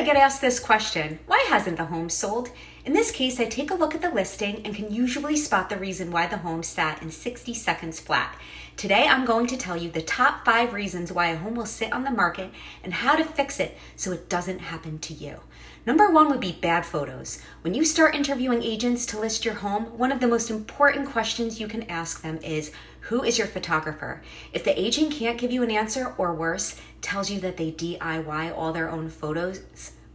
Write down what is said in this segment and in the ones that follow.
I get asked this question, why hasn't the home sold? In this case, I take a look at the listing and can usually spot the reason why the home sat in 60 seconds flat. Today, I'm going to tell you the top 5 reasons why a home will sit on the market and how to fix it so it doesn't happen to you. Number 1 would be bad photos. When you start interviewing agents to list your home, one of the most important questions you can ask them is, who is your photographer? If the agent can't give you an answer, or worse, tells you that they DIY all their own photos,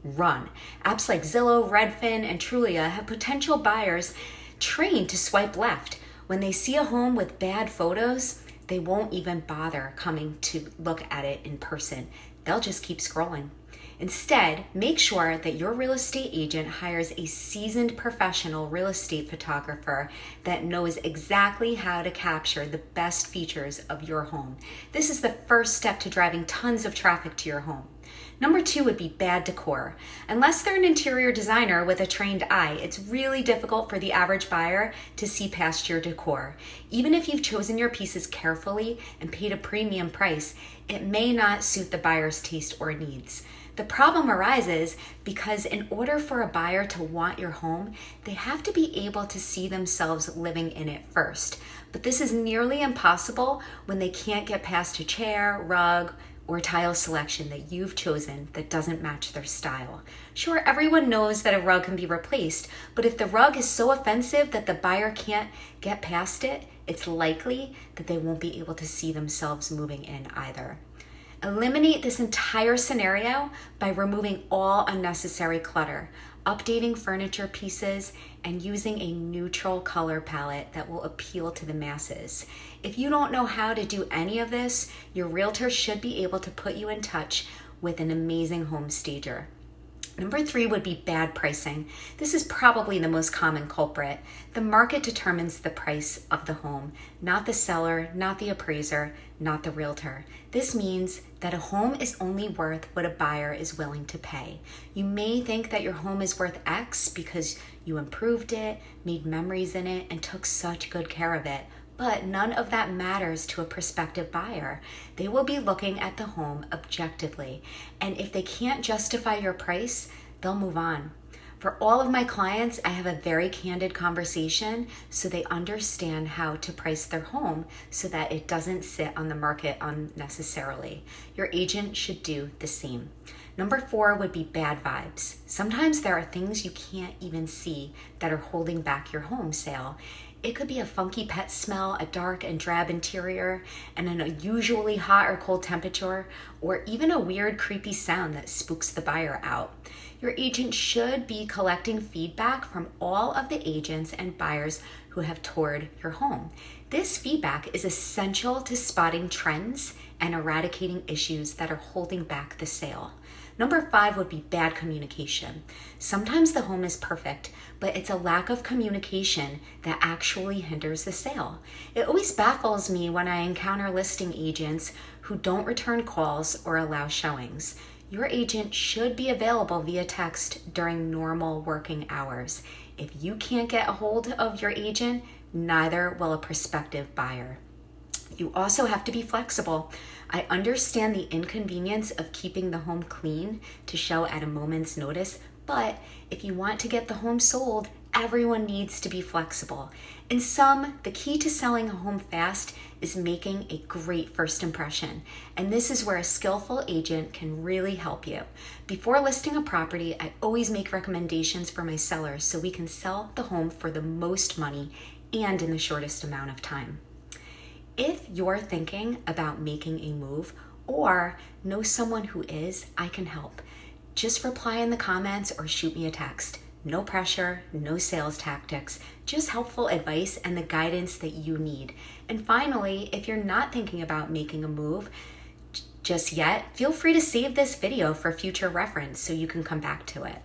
run. Apps like Zillow, Redfin, and Trulia have potential buyers trained to swipe left. When they see a home with bad photos, they won't even bother coming to look at it in person. They'll just keep scrolling. Instead, make sure that your real estate agent hires a seasoned professional real estate photographer that knows exactly how to capture the best features of your home. This is the first step to driving tons of traffic to your home. Number 2 would be bad decor. Unless they're an interior designer with a trained eye, it's really difficult for the average buyer to see past your decor. Even if you've chosen your pieces carefully and paid a premium price, it may not suit the buyer's taste or needs. The problem arises because in order for a buyer to want your home, they have to be able to see themselves living in it first. But this is nearly impossible when they can't get past a chair, rug, or tile selection that you've chosen that doesn't match their style. Sure, everyone knows that a rug can be replaced, but if the rug is so offensive that the buyer can't get past it, it's likely that they won't be able to see themselves moving in either. Eliminate this entire scenario by removing all unnecessary clutter, updating furniture pieces, and using a neutral color palette that will appeal to the masses. If you don't know how to do any of this, your realtor should be able to put you in touch with an amazing home stager. Number 3 would be bad pricing. This is probably the most common culprit. The market determines the price of the home, not the seller, not the appraiser, not the realtor. This means that a home is only worth what a buyer is willing to pay. You may think that your home is worth X because you improved it, made memories in it, and took such good care of it. But none of that matters to a prospective buyer. They will be looking at the home objectively. And if they can't justify your price, they'll move on. For all of my clients, I have a very candid conversation so they understand how to price their home so that it doesn't sit on the market unnecessarily. Your agent should do the same. Number 4 would be bad vibes. Sometimes there are things you can't even see that are holding back your home sale. It could be a funky pet smell, a dark and drab interior, and an unusually hot or cold temperature, or even a weird, creepy sound that spooks the buyer out. Your agent should be collecting feedback from all of the agents and buyers who have toured your home. This feedback is essential to spotting trends and eradicating issues that are holding back the sale. Number 5 would be bad communication. Sometimes the home is perfect, but it's a lack of communication that actually hinders the sale. It always baffles me when I encounter listing agents who don't return calls or allow showings. Your agent should be available via text during normal working hours. If you can't get a hold of your agent, neither will a prospective buyer. You also have to be flexible. I understand the inconvenience of keeping the home clean to show at a moment's notice, but if you want to get the home sold, everyone needs to be flexible. In sum, the key to selling a home fast is making a great first impression, and this is where a skillful agent can really help you. Before listing a property, I always make recommendations for my sellers so we can sell the home for the most money and in the shortest amount of time. If you're thinking about making a move or know someone who is, I can help. Just reply in the comments or shoot me a text. No pressure, no sales tactics, just helpful advice and the guidance that you need. And finally, if you're not thinking about making a move just yet, feel free to save this video for future reference so you can come back to it.